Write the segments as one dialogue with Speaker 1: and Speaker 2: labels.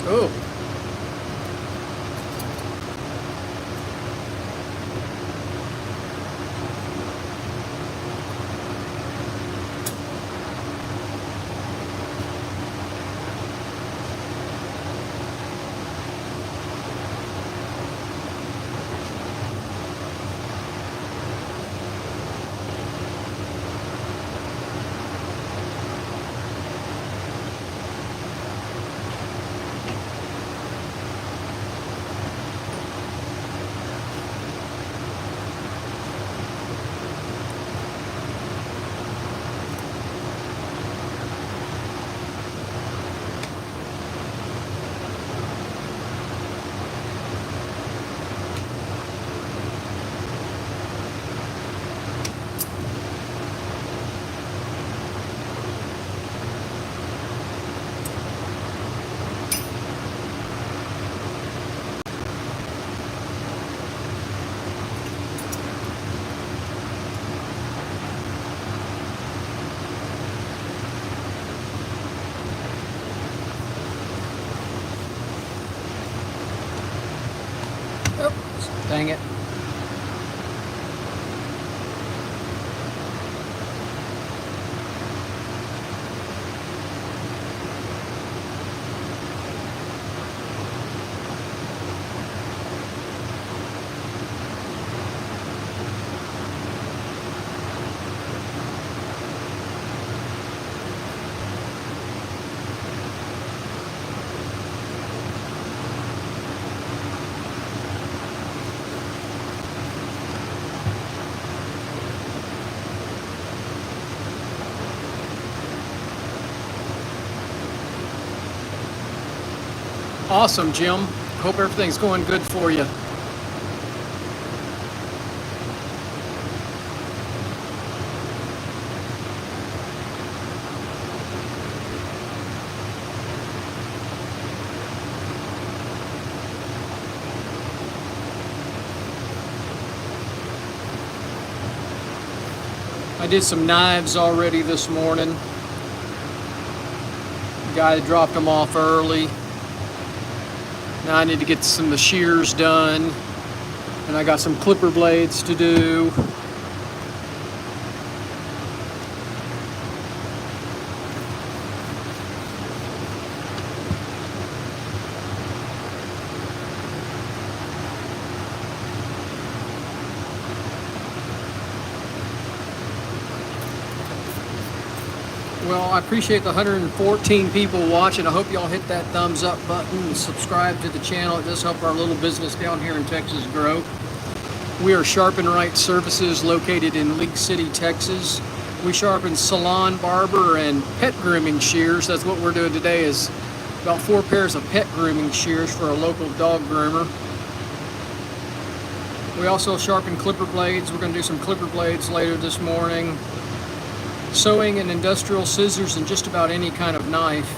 Speaker 1: Oh. Dang it. Awesome, Jim. Hope everything's going good for you. I did some knives already this morning. The guy dropped them off early. Now I need to get some of the shears done, and I got some clipper blades to do. Well, I appreciate the 114 people watching. I hope y'all hit that thumbs up button and subscribe to the channel. It does help our little business down here in Texas grow. We are Sharpen Right Services located in League City, Texas. We sharpen salon, barber, and pet grooming shears. That's what we're doing today, is about 4 pairs of pet grooming shears for a local dog groomer. We also sharpen clipper blades. We're going to do some clipper blades later this morning. Sewing and industrial scissors and just about any kind of knife.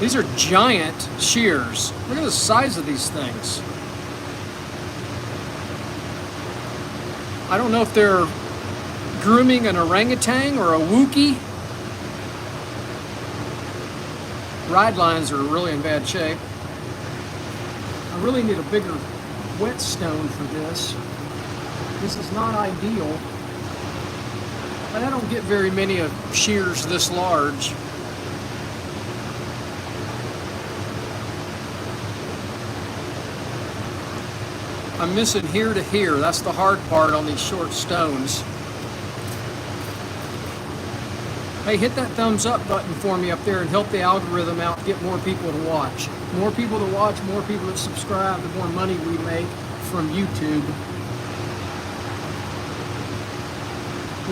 Speaker 1: These are giant shears. Look at the size of these things. I don't know if they're grooming an orangutan or a Wookiee. Ride lines are really in bad shape. I really need a bigger whetstone for this. This is not ideal, but I don't get very many of shears this large. I'm missing here to here. That's the hard part on these short stones. Hey, hit that thumbs up button for me up there and help the algorithm out, get more people to watch. More people to watch, more people to subscribe, the more money we make from YouTube.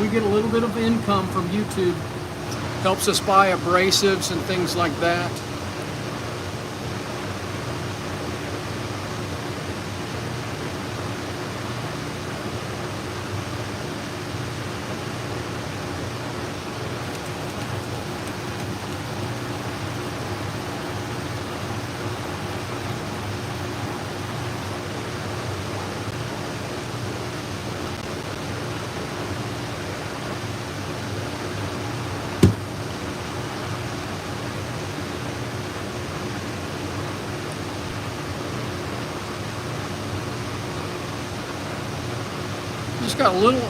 Speaker 1: We get a little bit of income from YouTube. Helps us buy abrasives and things like that. just got a little,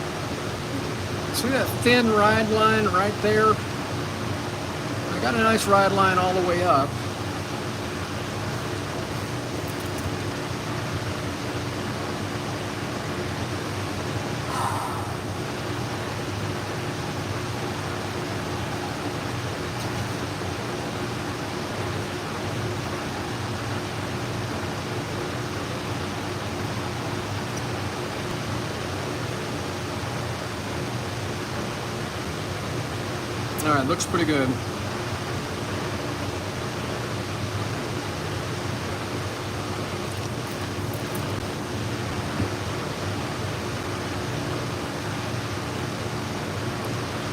Speaker 1: see that thin ride line right there? I got a nice ride line all the way up. All right, looks pretty good.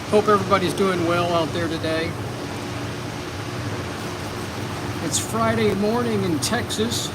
Speaker 1: Hope everybody's doing well out there today. It's Friday morning in Texas.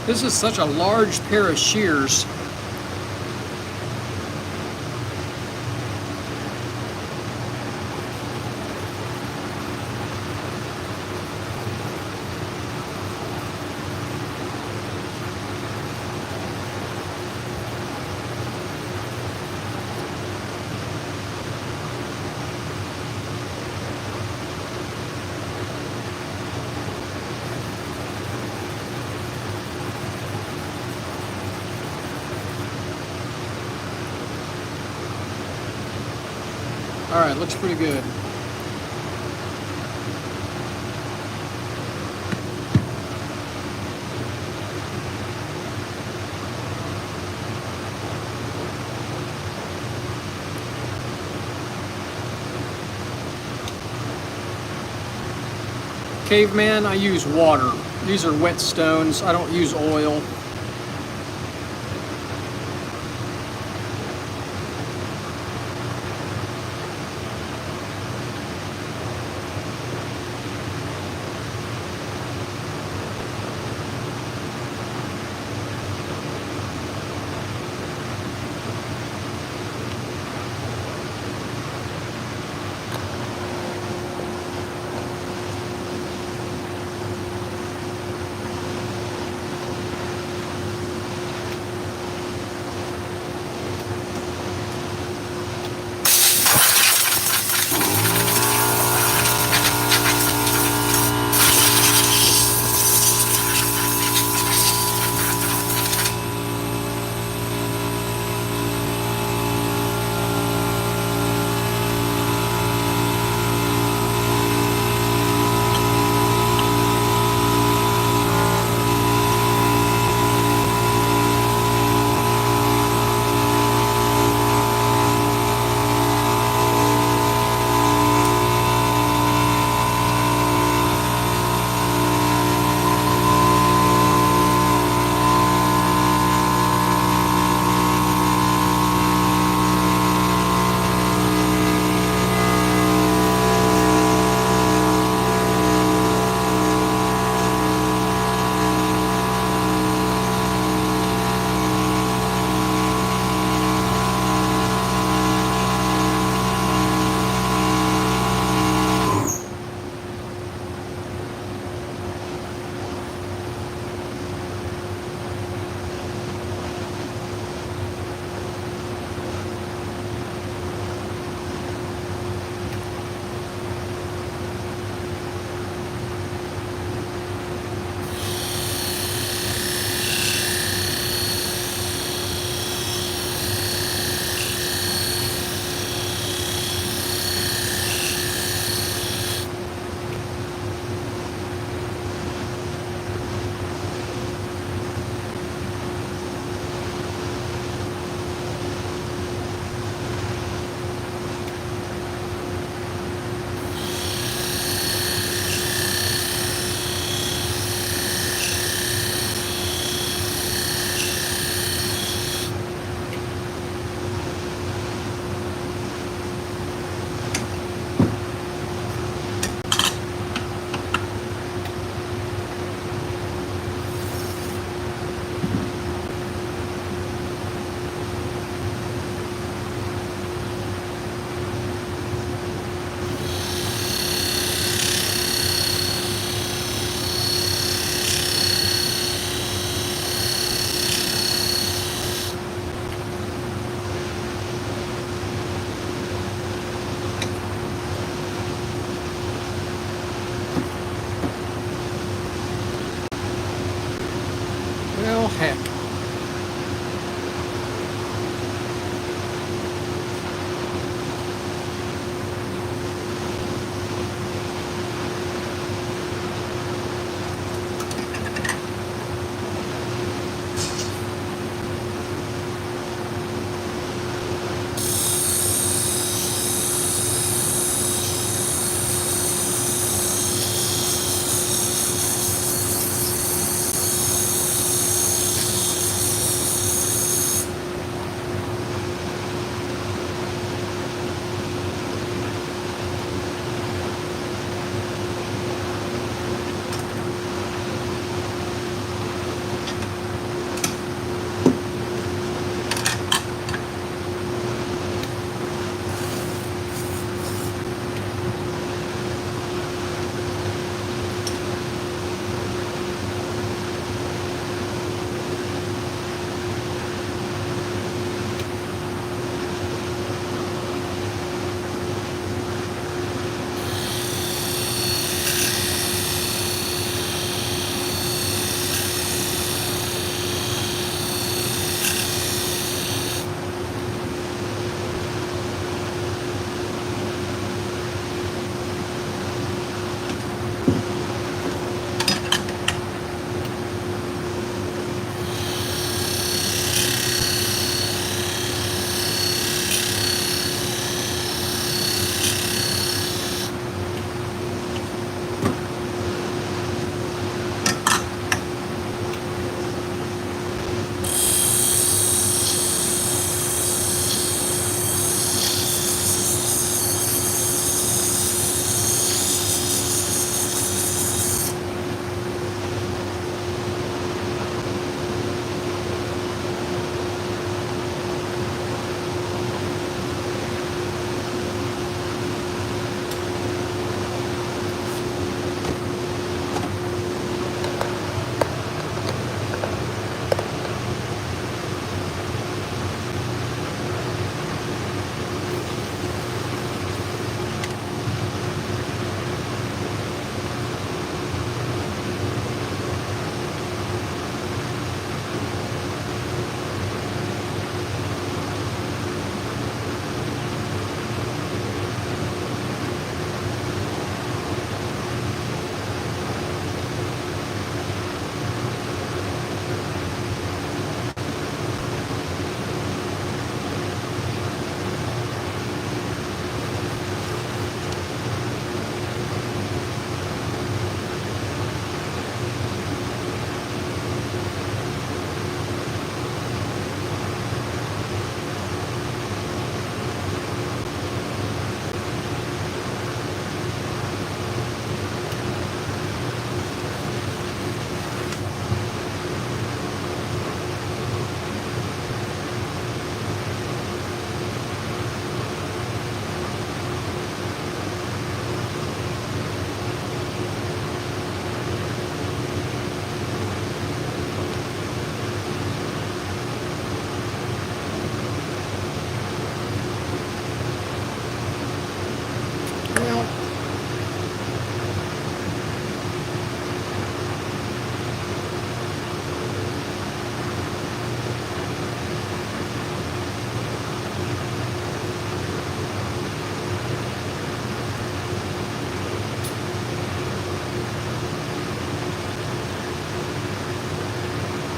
Speaker 1: This is such a large pair of shears. All right, looks pretty good. Caveman, I use water. These are wet stones. I don't use oil.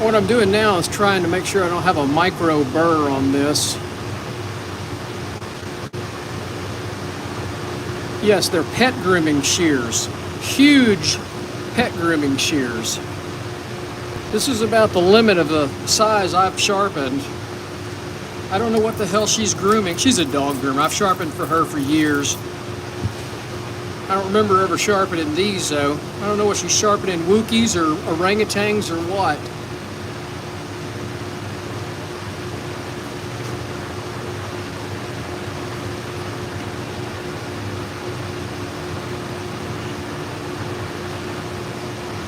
Speaker 1: What I'm doing now is trying to make sure I don't have a micro burr on this. Yes, they're pet grooming shears. Huge pet grooming shears. This is about the limit of the size I've sharpened. I don't know what the hell she's grooming. She's a dog groomer. I've sharpened for her for years. I don't remember ever sharpening these though. I don't know what she's sharpening, Wookiees or orangutans or what.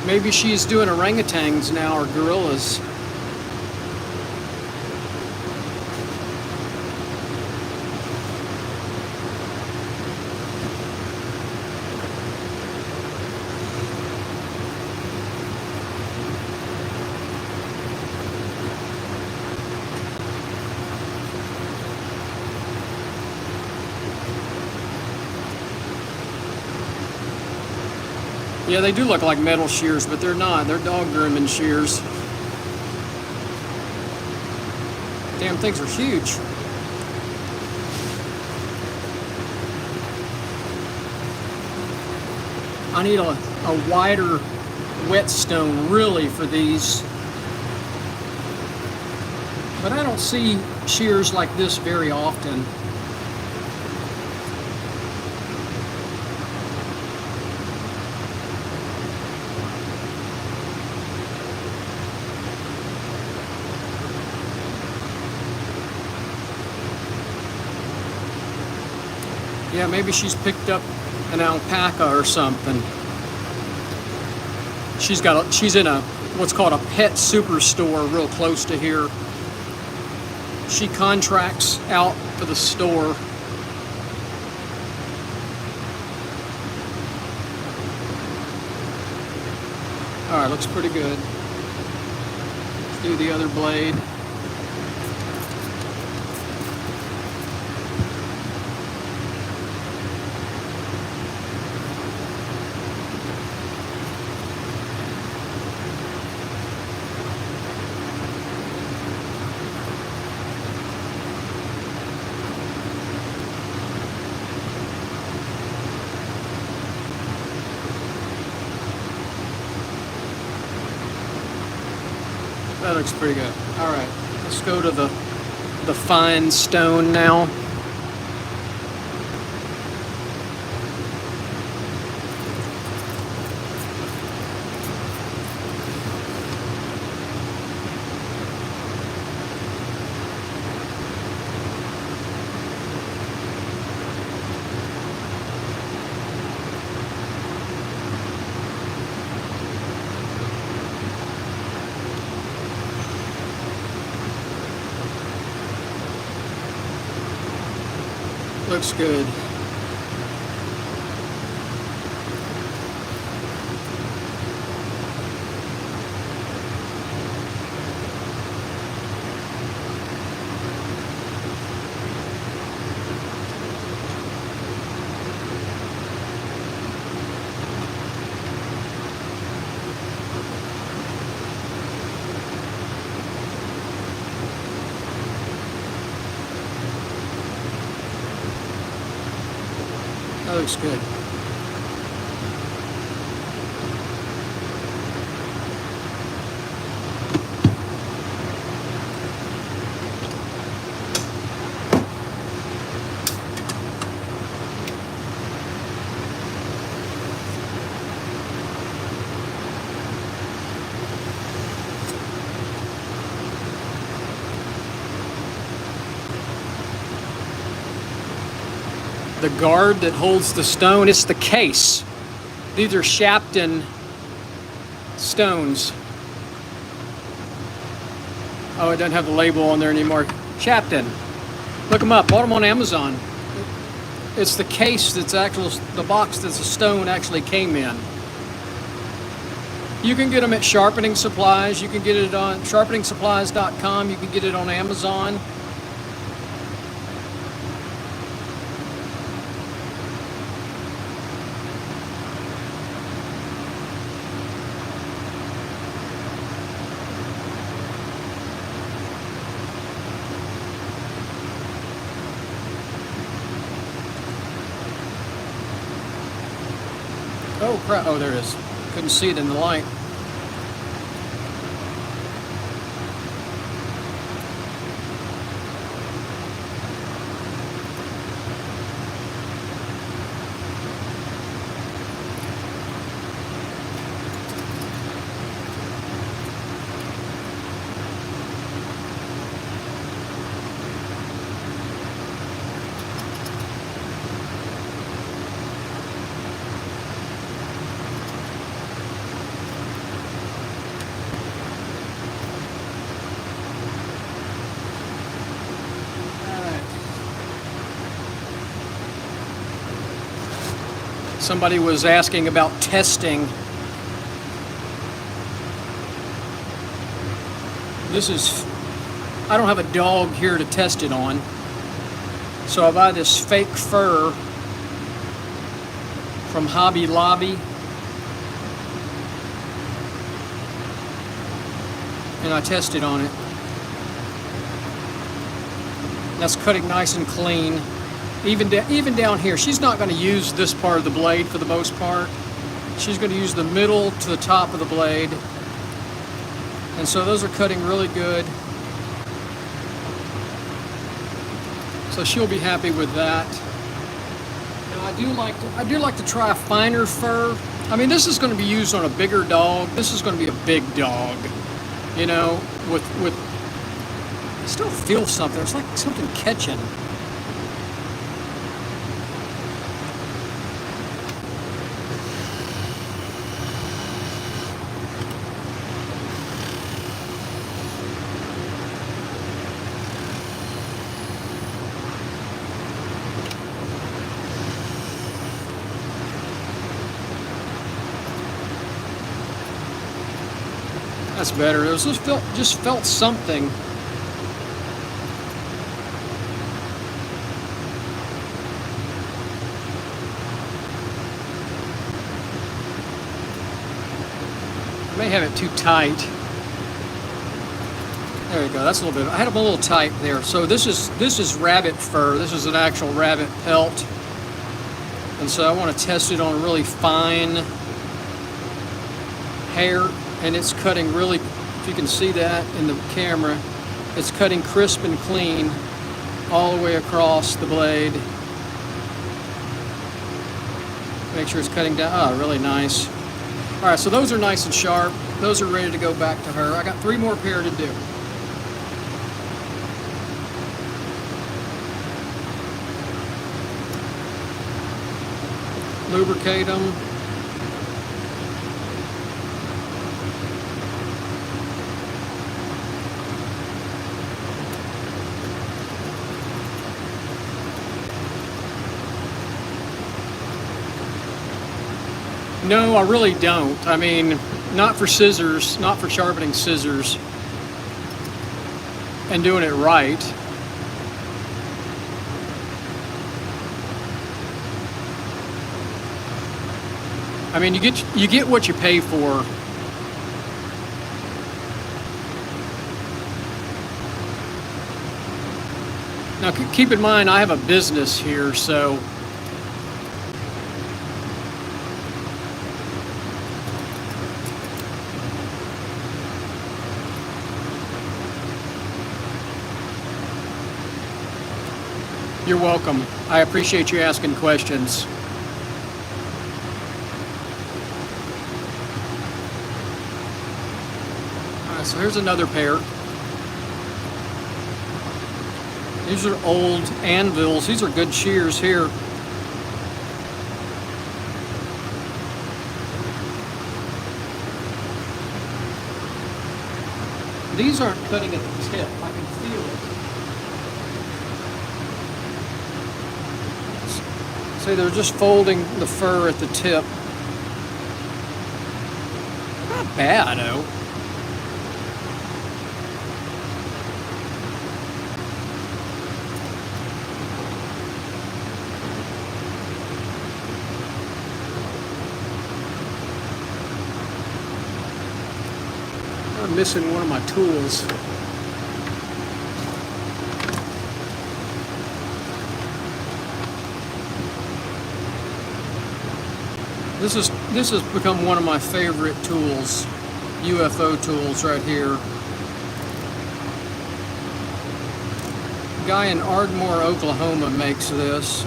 Speaker 1: Maybe she's doing orangutans now or gorillas. Yeah, they do look like metal shears, but they're not. They're dog grooming shears. Damn things are huge. I need a wider whetstone really for these. But I don't see shears like this very often. Yeah, maybe she's picked up an alpaca or something. She's in a what's called a pet superstore real close to here. She contracts out for the store. All right, looks pretty good. Let's do the other blade. That looks pretty good. All right, let's go to the fine stone now. Looks good. That looks good. The guard that holds the stone, it's the case. These are Sharpening stones. Oh, it doesn't have the label on there anymore. Sharpening. Look them up. Bought them on Amazon. It's the case that's the box that the stone actually came in. You can get them at Sharpening Supplies. You can get it on sharpeningsupplies.com. You can get it on Amazon. Oh crap, oh there it is. Couldn't see it in the light. Somebody was asking about testing. I don't have a dog here to test it on. So I buy this fake fur from Hobby Lobby. And I test it on it. That's cutting nice and clean. Even down here, she's not going to use this part of the blade for the most part. She's going to use the middle to the top of the blade. And so those are cutting really good. So she'll be happy with that. Now I do like to try a finer fur. I mean, this is going to be used on a bigger dog. This is going to be a big dog. You know, with I still feel something. It's like something catching. That's better. It was just felt something. I may have it too tight. There we go. That's a little bit. I had them a little tight there. So this is rabbit fur. This is an actual rabbit pelt, and so I want to test it on really fine hair. And it's cutting really, if you can see that in the camera, it's cutting crisp and clean all the way across the blade. Make sure it's cutting down. Oh, really nice. All right, so those are nice and sharp. Those are ready to go back to her. I got 3 more pair to do. Lubricate them. No, I really don't. I mean, not for scissors, not for sharpening scissors and doing it right. I mean, you get what you pay for. Now, keep in mind, I have a business here, so you're welcome. I appreciate you asking questions. All right, so here's another pair. These are old anvils. These are good shears here. These aren't cutting at the tip. I can feel it. See, they're just folding the fur at the tip. Not bad, though. I'm missing one of my tools. This has become one of my favorite tools, UFO tools right here. A guy in Ardmore, Oklahoma makes this.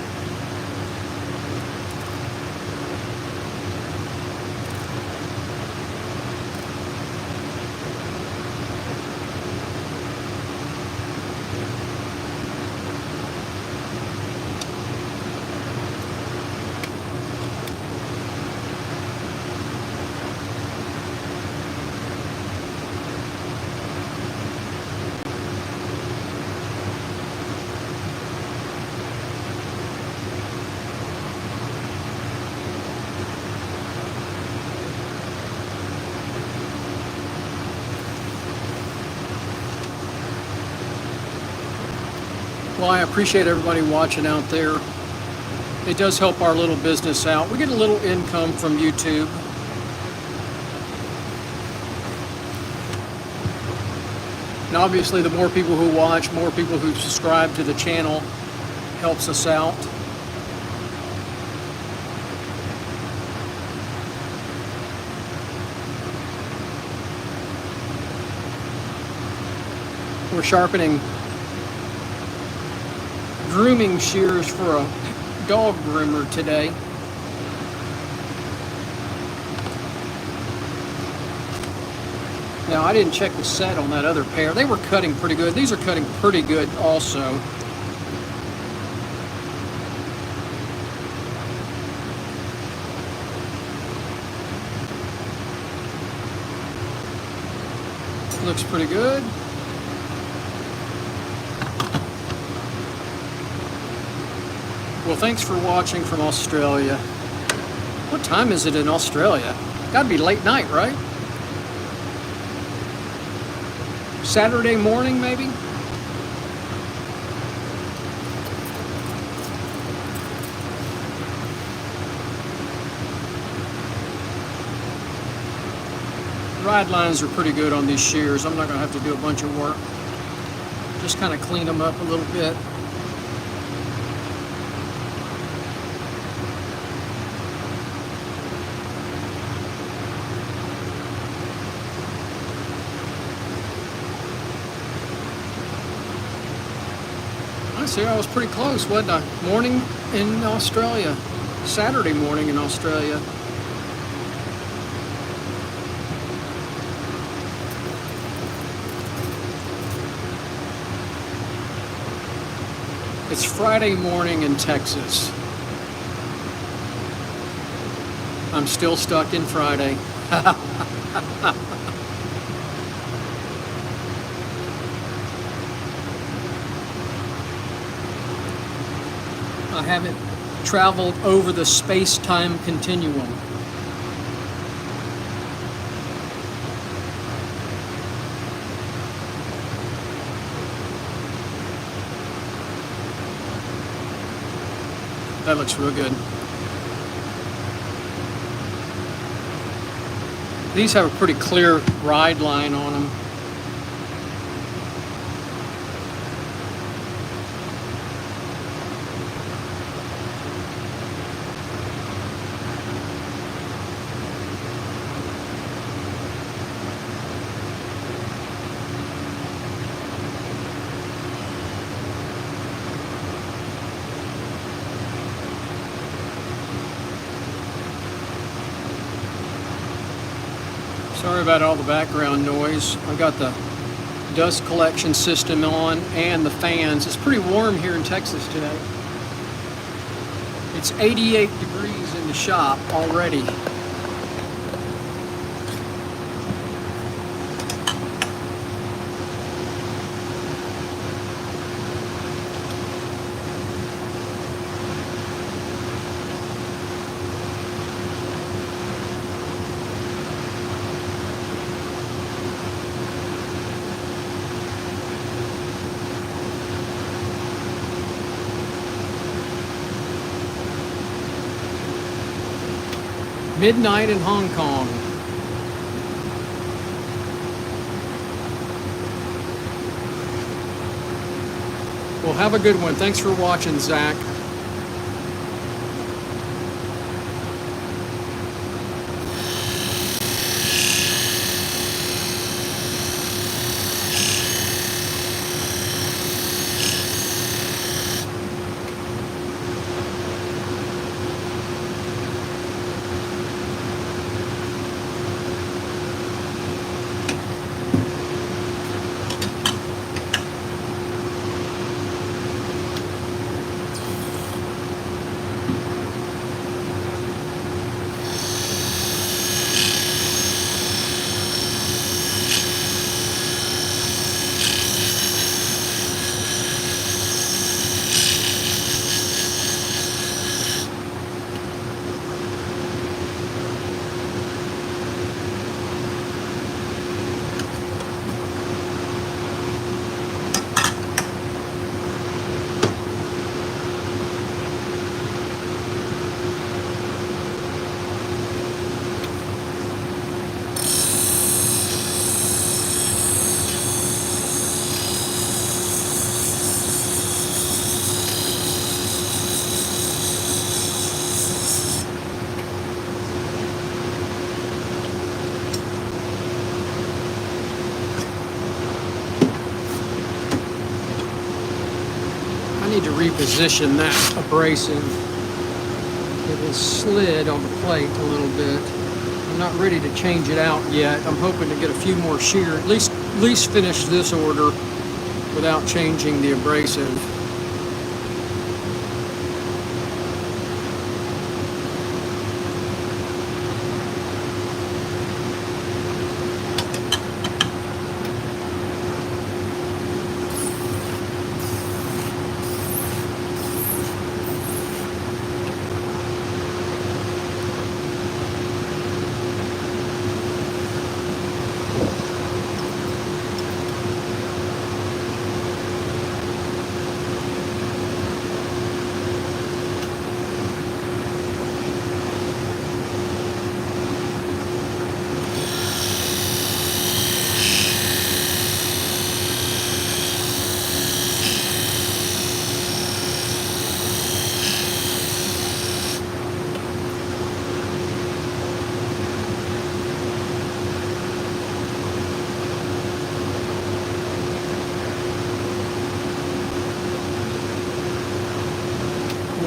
Speaker 1: Well, I appreciate everybody watching out there. It does help our little business out. We get a little income from YouTube. And obviously, the more people who watch, more people who subscribe to the channel helps us out. We're sharpening grooming shears for a dog groomer today. Now, I didn't check the set on that other pair. They were cutting pretty good. These are cutting pretty good also. Looks pretty good. Well, thanks for watching from Australia. What time is it in Australia? Gotta be late night, right? Saturday morning, maybe? Ride lines are pretty good on these shears. I'm not gonna have to do a bunch of work. Just kind of clean them up a little bit. See, I was pretty close, wasn't I? Morning in Australia. Saturday morning in Australia. It's Friday morning in Texas. I'm still stuck in Friday. I haven't traveled over the space-time continuum. That looks real good. These have a pretty clear ride line on them. Sorry about all the background noise. I've got the dust collection system on and the fans. It's pretty warm here in Texas today. It's 88 degrees in the shop already. Midnight in Hong Kong. Well, have a good one. Thanks for watching, Zach. reposition that abrasive. It has slid on the plate a little bit. I'm not ready to change it out yet. I'm hoping to get a few more shear, at least finish this order without changing the abrasive.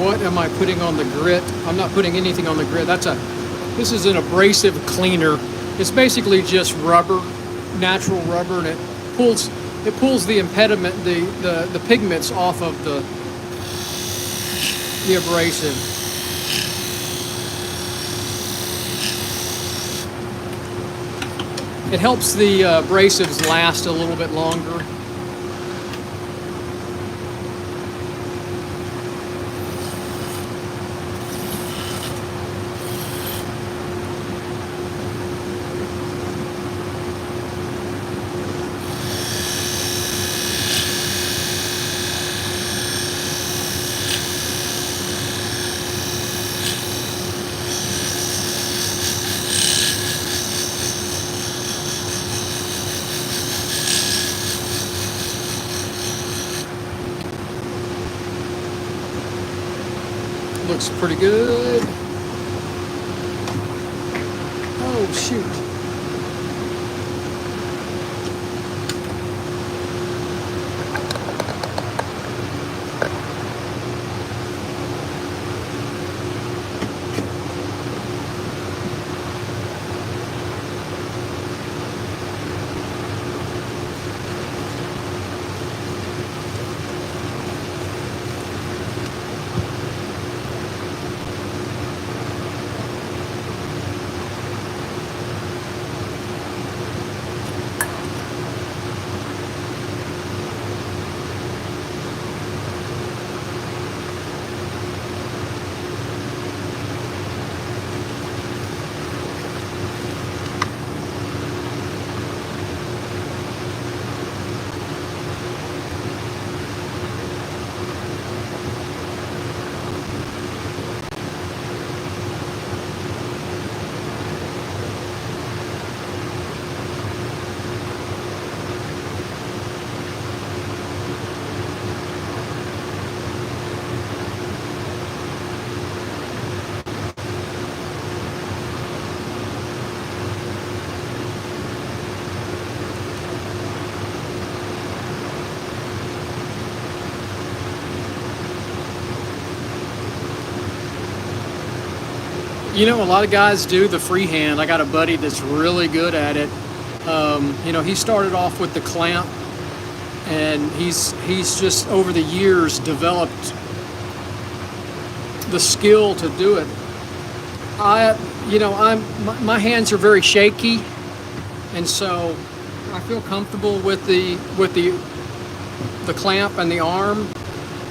Speaker 1: What am I putting on the grit? I'm not putting anything on the grit. This is an abrasive cleaner. It's basically just rubber, natural rubber, and it pulls the impediment, the pigments off of the abrasive. It helps the abrasives last a little bit longer. Looks pretty good. Oh, shoot. You know, a lot of guys do the freehand. I got a buddy that's really good at it. You know, he started off with the clamp, and he's just over the years developed the skill to do it. My hands are very shaky, and so I feel comfortable with the clamp and the arm.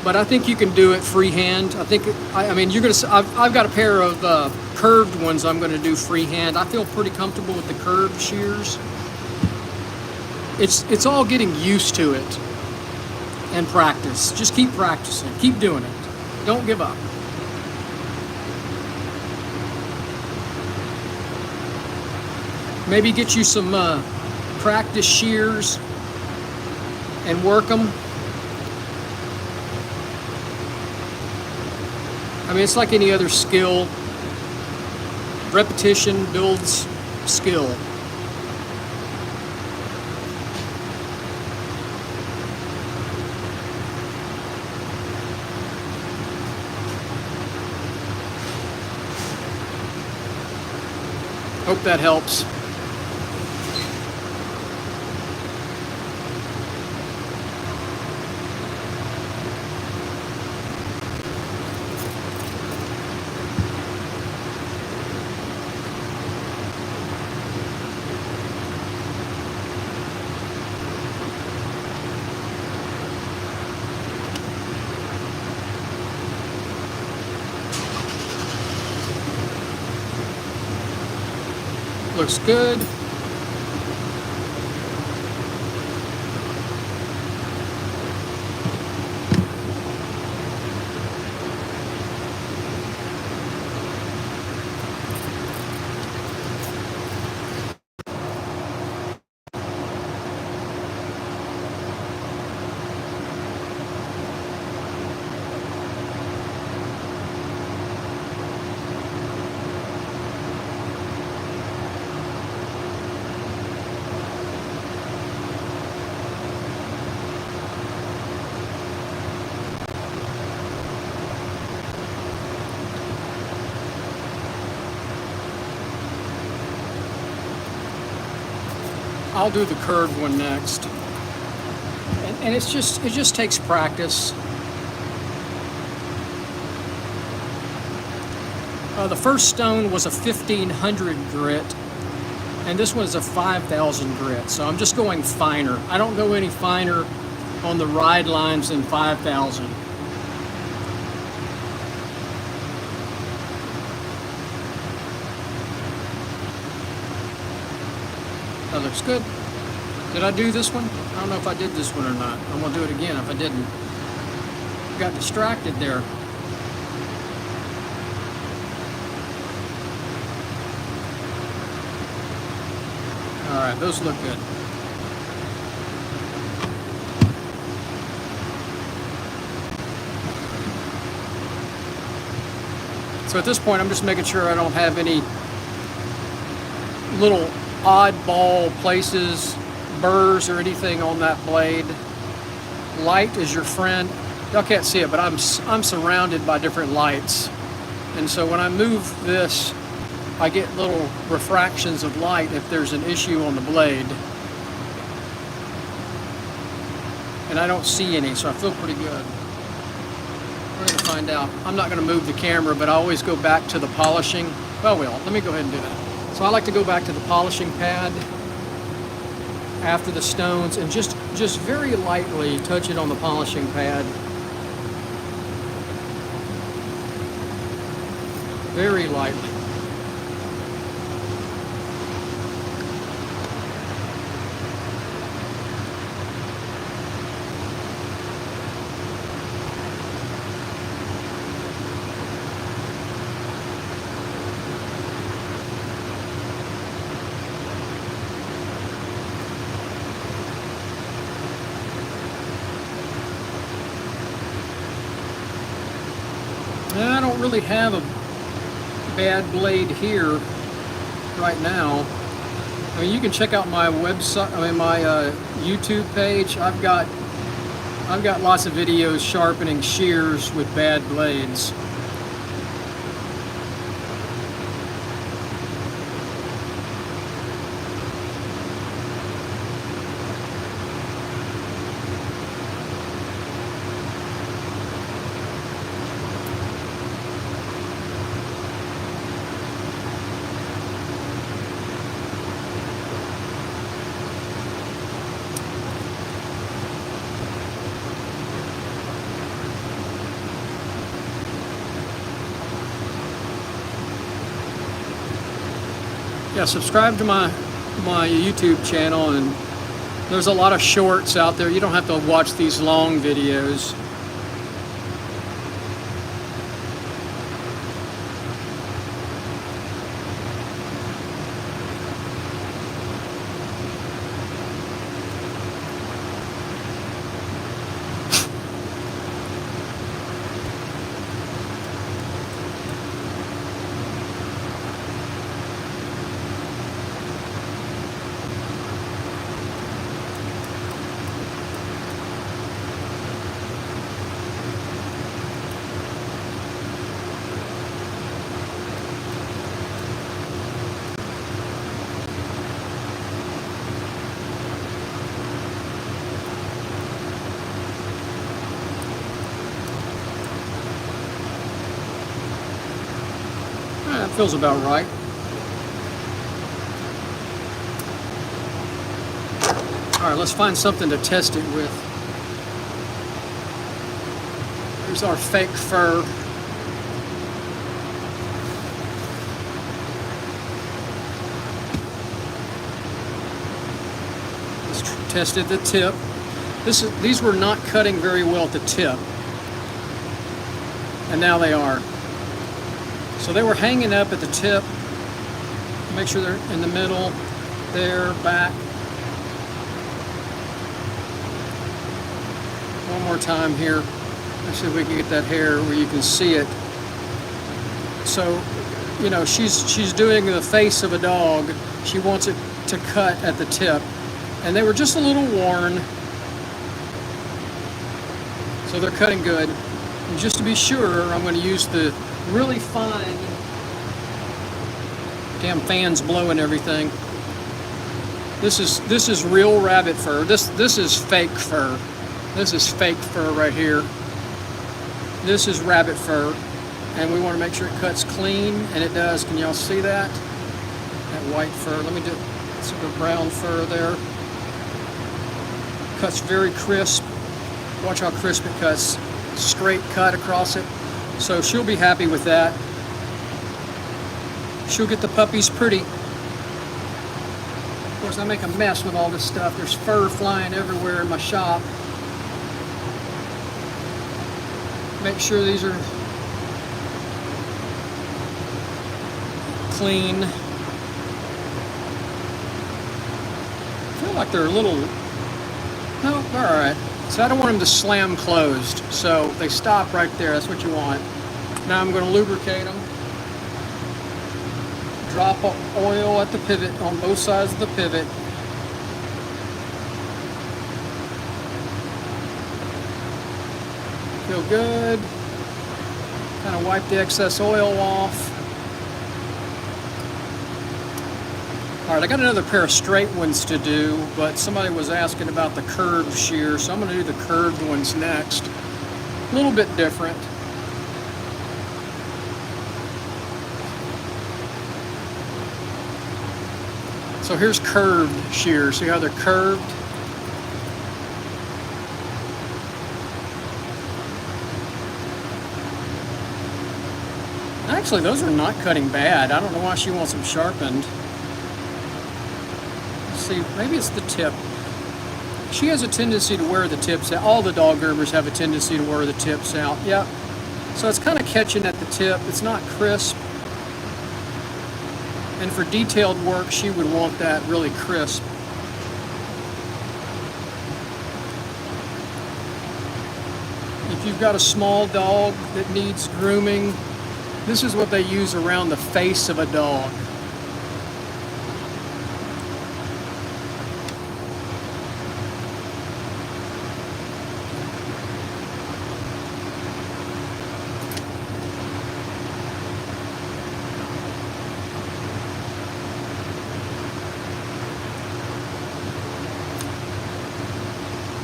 Speaker 1: But I think you can do it freehand. I mean, I've got a pair of curved ones I'm going to do freehand. I feel pretty comfortable with the curved shears. It's all getting used to it and practice. Just keep practicing. Keep doing it. Don't give up. Maybe get you some practice shears and work them. I mean, it's like any other skill. Repetition builds skill. Hope that helps. Looks good. I'll do the curved one next. And it just takes practice. The first stone was a 1500 grit, and this one is a 5000 grit. So I'm just going finer. I don't go any finer on the ride lines than 5000. That looks good. Did I do this one? I don't know if I did this one or not. I'm gonna do it again if I didn't. Got distracted there. All right, those look good. So at this point, I'm just making sure I don't have any little oddball places, burrs or anything on that blade. Light is your friend. Y'all can't see it, but I'm surrounded by different lights. And so when I move this, I get little refractions of light if there's an issue on the blade. And I don't see any, so I feel pretty good. We're gonna find out. I'm not gonna move the camera, but I always go back to the polishing. Well, let me go ahead and do that. So I like to go back to the polishing pad after the stones and just very lightly touch it on the polishing pad. Very lightly. I don't really have a bad blade here right now. I mean, you can check out my website, my YouTube page. I've got lots of videos sharpening shears with bad blades. Yeah, subscribe to my YouTube channel, and there's a lot of shorts out there. You don't have to watch these long videos. feels about right. All right, let's find something to test it with. Here's our fake fur. Let's tested the tip. These were not cutting very well at the tip, and now they are. So they were hanging up at the tip. Make sure they're in the middle, there, back. One more time here. Let's see if we can get that hair where you can see it. So, you know, she's doing the face of a dog. She wants it to cut at the tip. And they were just a little worn. So they're cutting good. And just to be sure, I'm going to use the really fine, damn fan's blowing everything. This is real rabbit fur. This is fake fur. This is fake fur right here. This is rabbit fur, and we want to make sure it cuts clean, and it does. Can y'all see that? That white fur. Let me do sort of brown fur there. Cuts very crisp. Watch how crisp it cuts. Straight cut across it. So she'll be happy with that. She'll get the puppies pretty. Of course, I make a mess with all this stuff. There's fur flying everywhere in my shop. Make sure these are clean. I feel like they're a little, no, they're all right. So I don't want them to slam closed. So they stop right there. That's what you want. Now I'm going to lubricate them. Drop oil at the pivot on both sides of the pivot. Feel good. Kind of wipe the excess oil off. All right, I got another pair of straight ones to do, but somebody was asking about the curved shear, so I'm going to do the curved ones next. A little bit different. So here's curved shears. See how they're curved? Actually, those are not cutting bad. I don't know why she wants them sharpened. Let's see, maybe it's the tip. She has a tendency to wear the tips out. All the dog groomers have a tendency to wear the tips out. Yeah. So it's kind of catching at the tip. It's not crisp. And for detailed work, she would want that really crisp. If you've got a small dog that needs grooming, this is what they use around the face of a dog.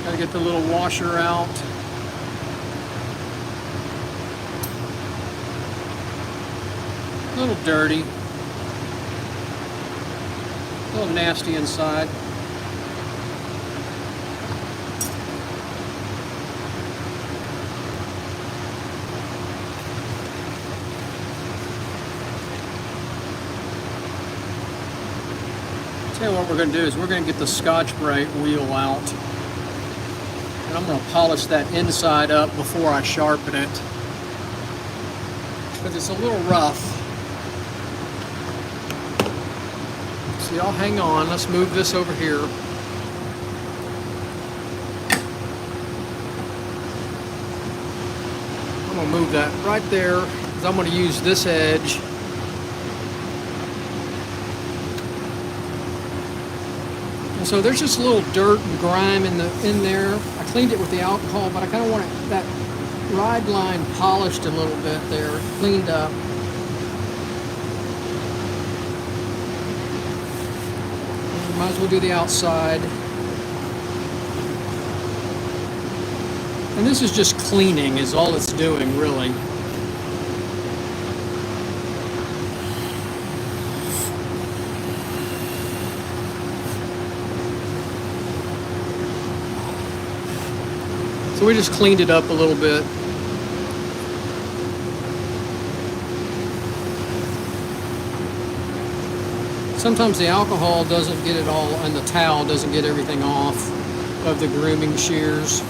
Speaker 1: Gotta get the little washer out. A little dirty. A little nasty inside. Tell you what we're going to do is we're going to get the Scotch-Brite wheel out. And I'm going to polish that inside up before I sharpen it. Because it's a little rough. So y'all hang on. Let's move this over here. I'm going to move that right there because I'm going to use this edge. And so there's just a little dirt and grime in there. I cleaned it with the alcohol, but I kind of want that ride line polished a little bit there, cleaned up. And might as well do the outside. And this is just cleaning is all it's doing, really. So we just cleaned it up a little bit. Sometimes the alcohol doesn't get it all, and the towel doesn't get everything off of the grooming shears.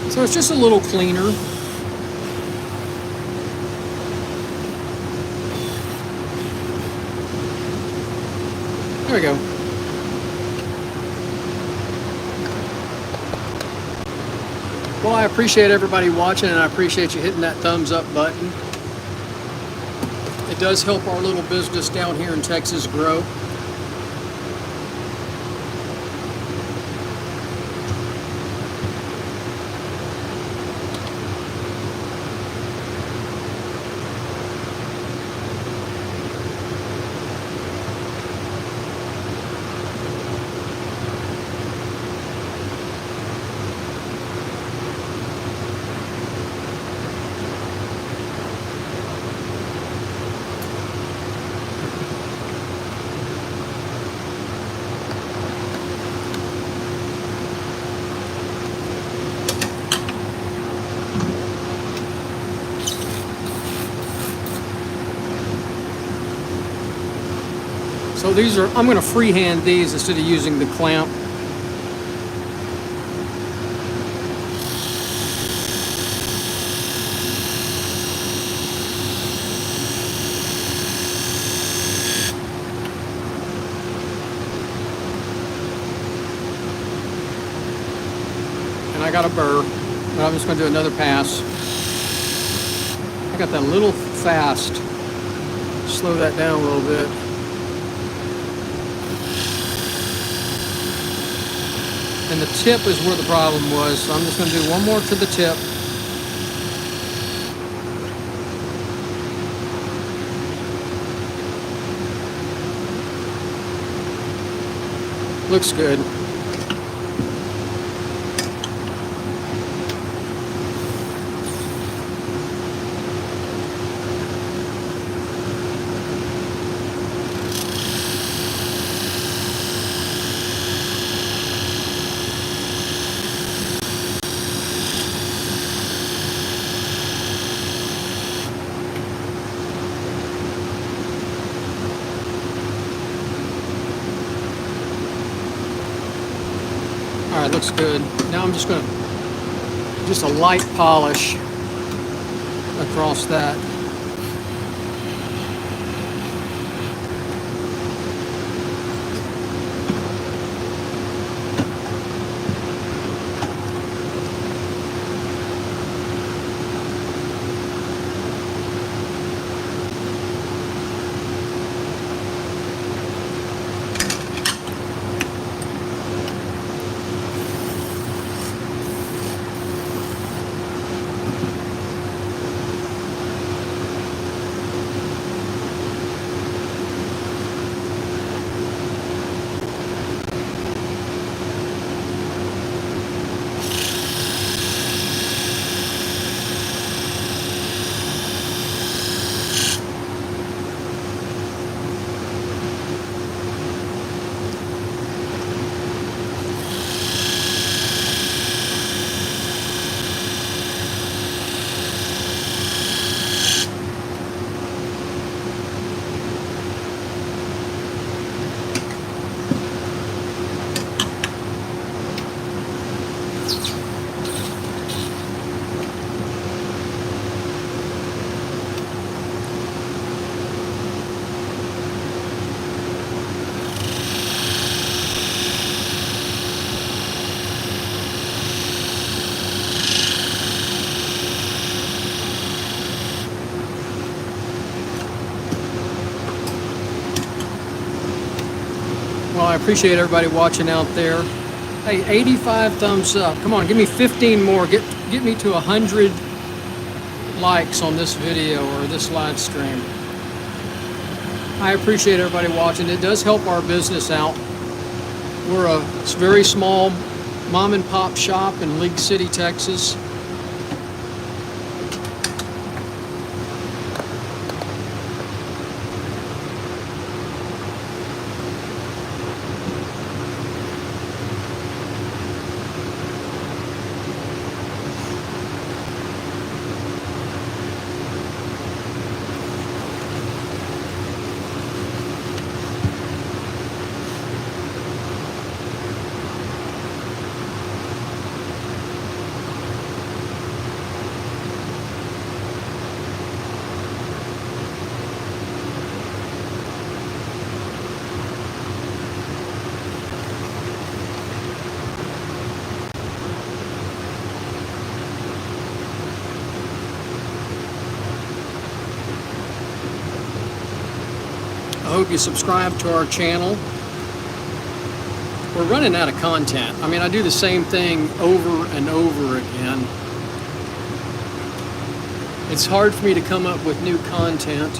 Speaker 1: So it's just a little cleaner. There we go. Well, I appreciate everybody watching, and I appreciate you hitting that thumbs up button. It does help our little business down here in Texas grow. So these are, I'm going to freehand these instead of using the clamp. And I got a burr, but I'm just going to do another pass. I got that a little fast. Slow that down a little bit. And the tip is where the problem was, so I'm just going to do one more to the tip. Looks good. All right, looks good. Now I'm just going to, just a light polish across that. Well, I appreciate everybody watching out there. Hey, 85 thumbs up. Come on, give me 15 more. Get me to 100 likes on this video or this live stream. I appreciate everybody watching. It does help our business out. We're a very small mom and pop shop in League City, Texas. I hope you subscribe to our channel. We're running out of content. I mean, I do the same thing over and over again. It's hard for me to come up with new content.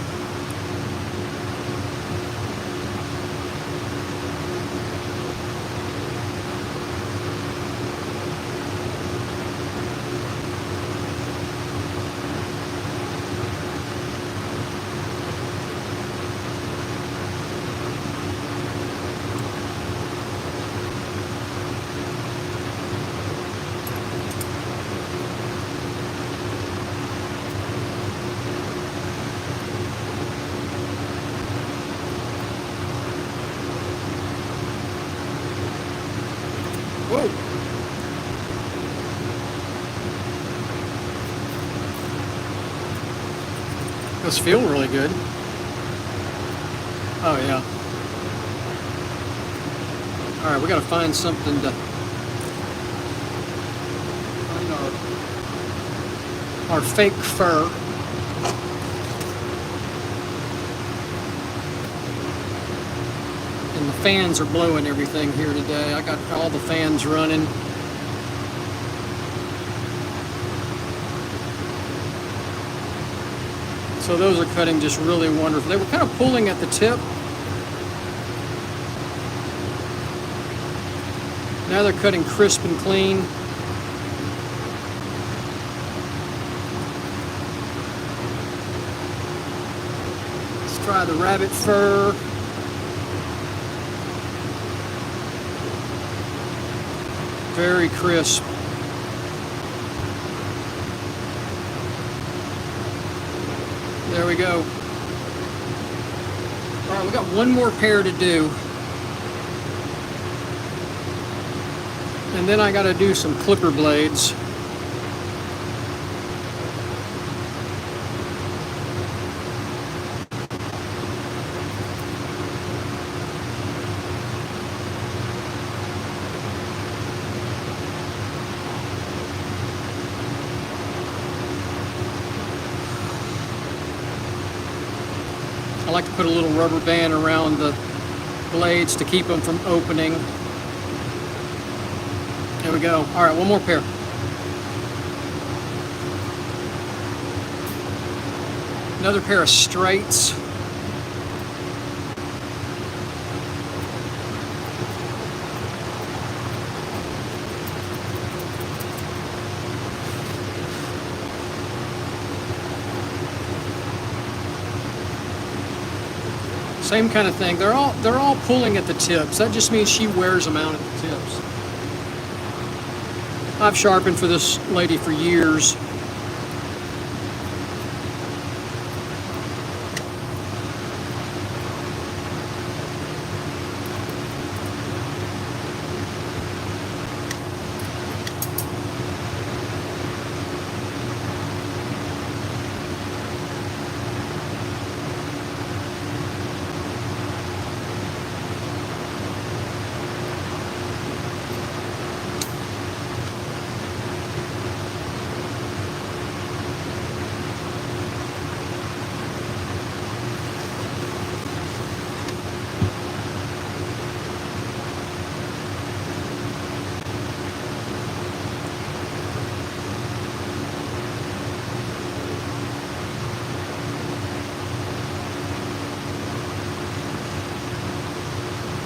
Speaker 1: Whoa. Those feel really good. Oh yeah. All right, we got to find something to find our fake fur. And the fans are blowing everything here today. I got all the fans running. So those are cutting just really wonderful. They were kind of pulling at the tip. Now they're cutting crisp and clean. Let's try the rabbit fur. Very crisp. There we go. All right, we got one more pair to do. And then I got to do some clipper blades. I like to put a little rubber band around the blades to keep them from opening. There we go. All right, one more pair. Another pair of straights. Same kind of thing. They're all pulling at the tips. That just means she wears them out at the tips. I've sharpened for this lady for years.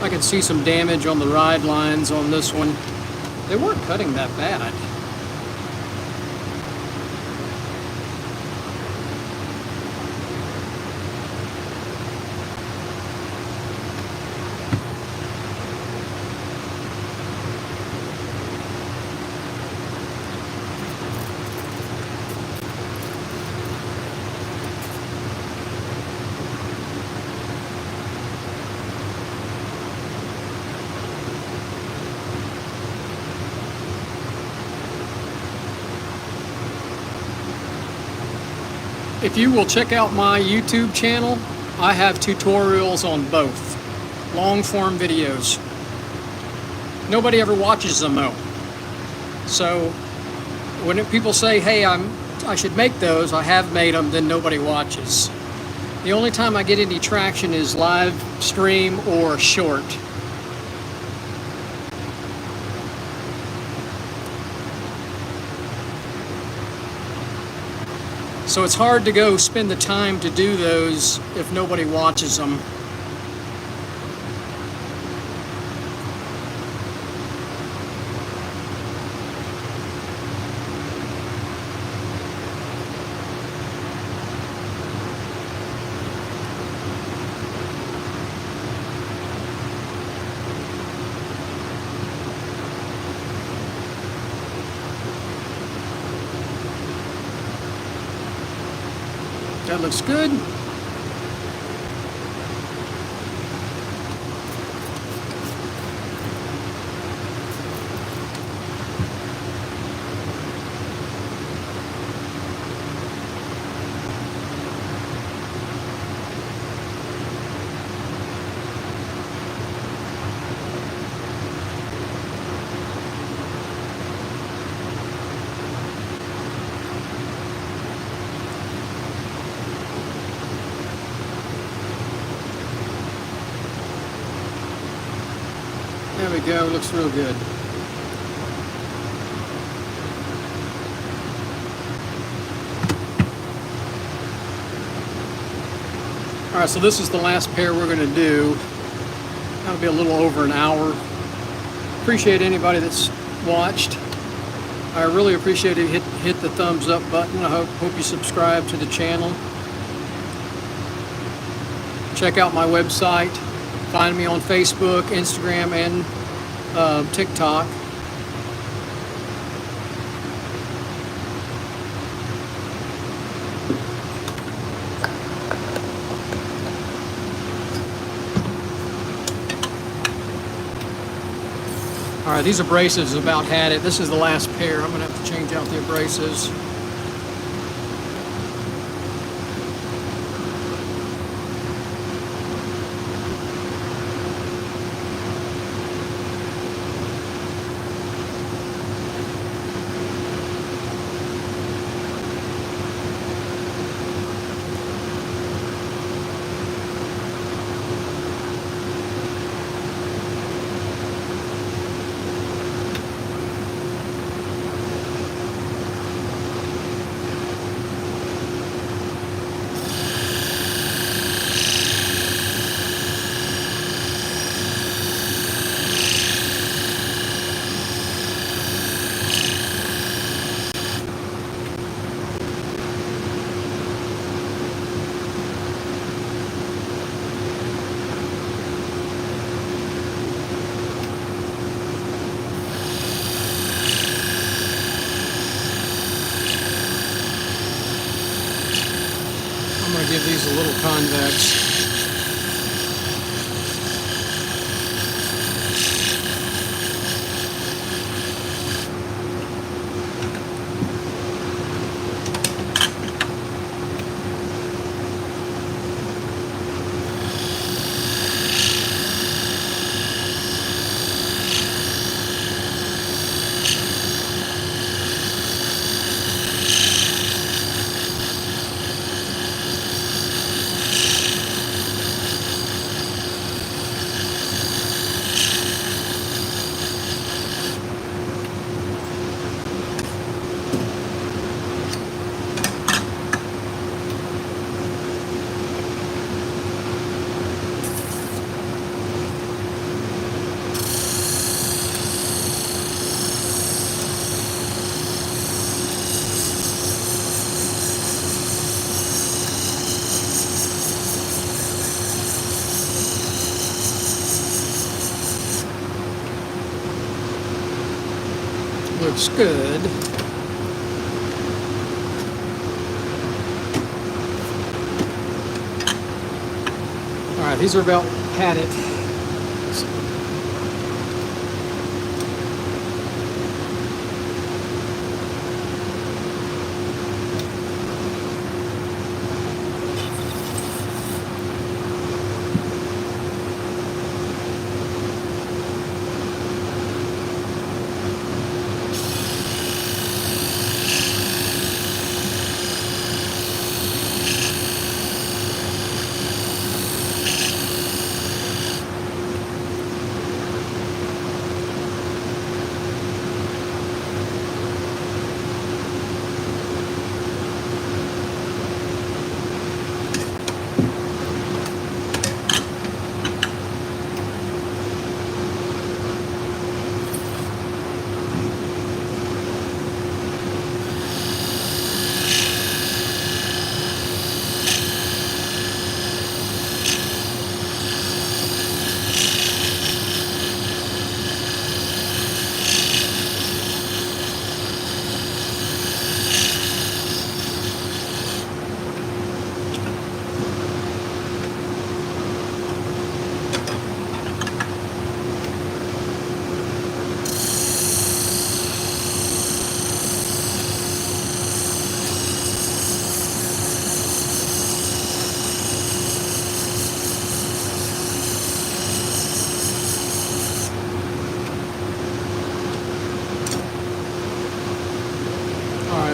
Speaker 1: I can see some damage on the ride lines on this one. They weren't cutting that bad. If you will check out my YouTube channel, I have tutorials on both. Long form videos. Nobody ever watches them though. So when people say, hey, I should make those, I have made them, then nobody watches. The only time I get any traction is live stream or short. So it's hard to go spend the time to do those if nobody watches them. That looks good. There we go, looks real good. All right, so this is the last pair we're gonna do. That'll be a little over an hour. Appreciate anybody that's watched. I really appreciate it. Hit the thumbs up button. I hope you subscribe to the channel. Check out my website. Find me on Facebook, Instagram, and TikTok. All right, these abrasives about had it. This is the last pair. I'm gonna have to change out the abrasives. I'm going to give these a little convex. Looks good. All right, these are about padded.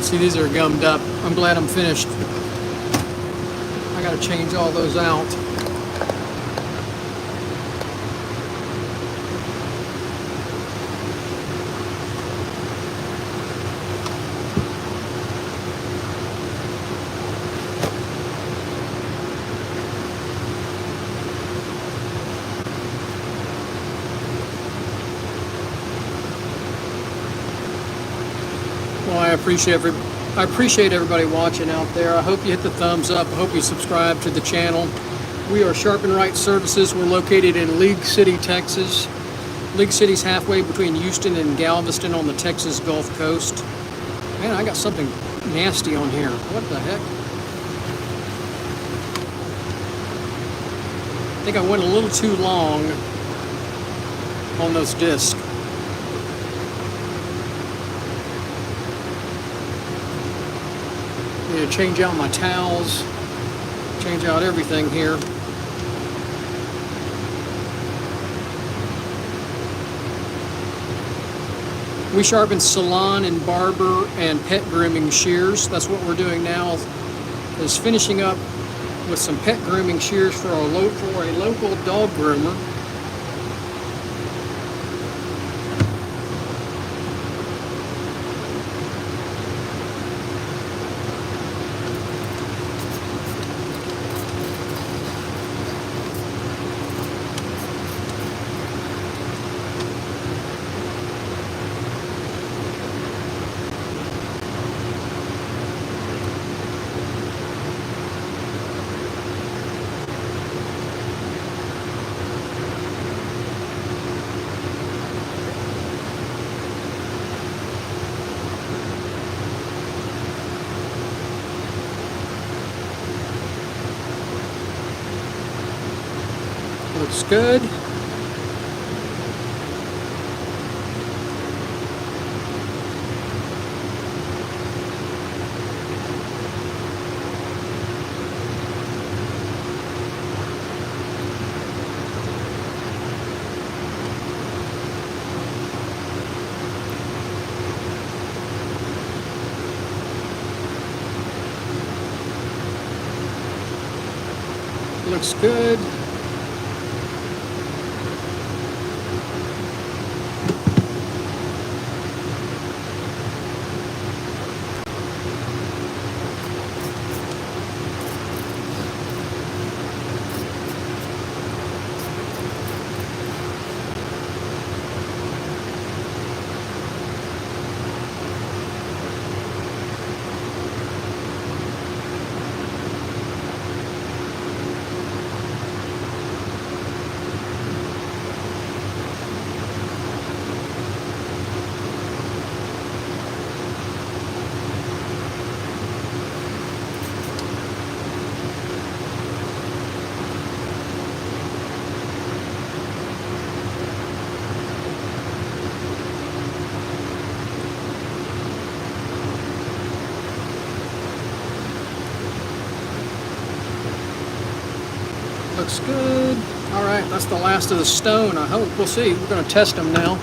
Speaker 1: See, these are gummed up. I'm glad I'm finished. I got to change all those out. Well, I appreciate everybody watching out there. I hope you hit the thumbs up. I hope you subscribe to the channel. We are Sharpen Right Services. We're located in League City, Texas. League City's halfway between Houston and Galveston on the Texas Gulf Coast. Man, I got something nasty on here. What the heck? I think I went a little too long on those discs. Need to change out my towels, change out everything here. We sharpen salon and barber and pet grooming shears. That's what we're doing now, is finishing up with some pet grooming shears for a local dog groomer. Looks good. Looks good. looks good. All right, that's the last of the stone, I hope. We'll see. We're going to test them now.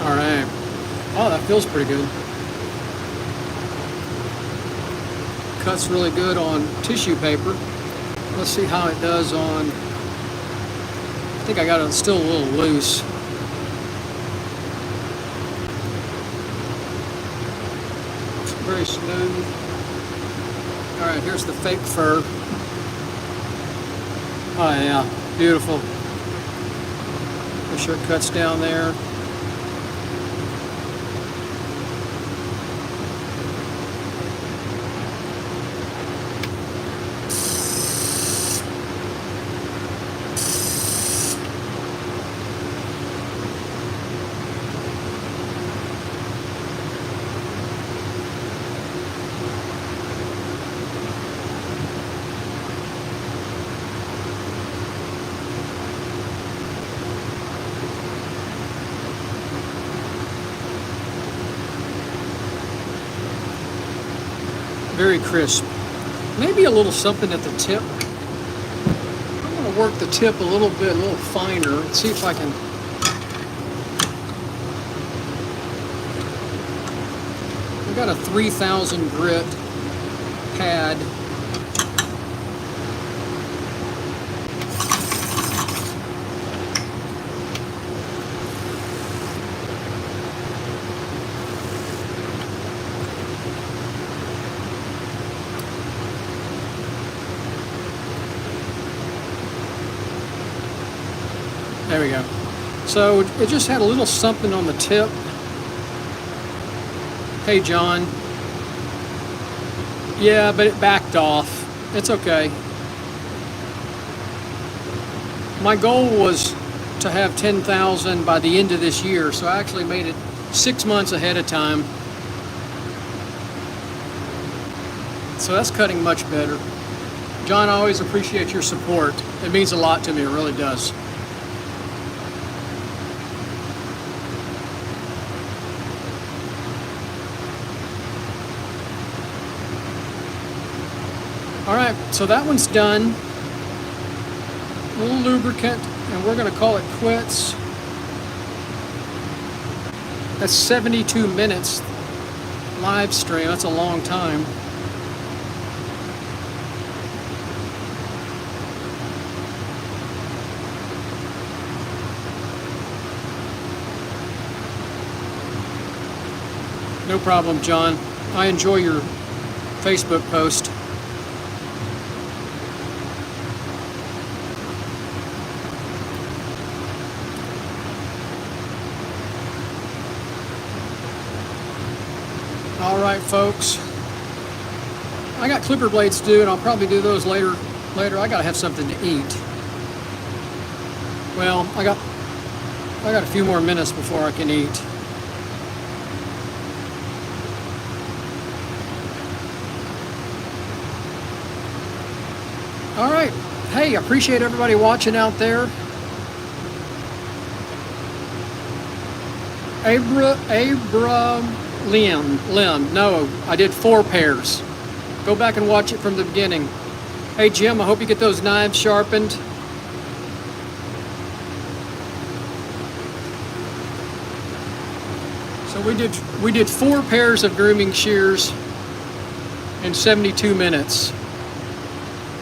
Speaker 1: All right. Oh, that feels pretty good. Cuts really good on tissue paper. Let's see how it does on, I think I got it still a little loose. It's very smooth. All right, here's the fake fur. Oh yeah, beautiful. Make sure it cuts down there. Very crisp. Maybe a little something at the tip. I'm going to work the tip a little bit, a little finer. Let's see if I can. I've got a 3000 grit pad. There we go. So it just had a little something on the tip. Hey, John. Yeah, but it backed off. It's okay. My goal was to have 10,000 by the end of this year, so I actually made it 6 months ahead of time. So that's cutting much better. John, I always appreciate your support. It means a lot to me, it really does. All right, so that one's done. A little lubricant, and we're gonna call it quits. That's 72 minutes live stream. That's a long time. No problem, John. I enjoy your Facebook post. All right, folks. I got clipper blades to do, and I'll probably do those later. I gotta have something to eat. Well, I got a few more minutes before I can eat. All right. Hey, I appreciate everybody watching out there. Lim. No, I did 4 pairs. Go back and watch it from the beginning. Hey, Jim, I hope you get those knives sharpened. So we did 4 pairs of grooming shears in 72 minutes.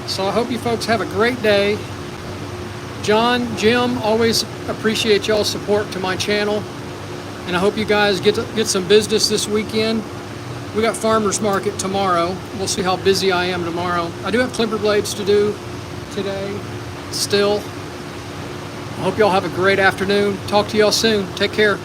Speaker 1: So I hope you folks have a great day. John, Jim, always appreciate y'all's support to my channel. And I hope you guys get some business this weekend. We got farmers market tomorrow. We'll see how busy I am tomorrow. I do have clipper blades to do today still. I hope y'all have a great afternoon. Talk to y'all soon. Take care.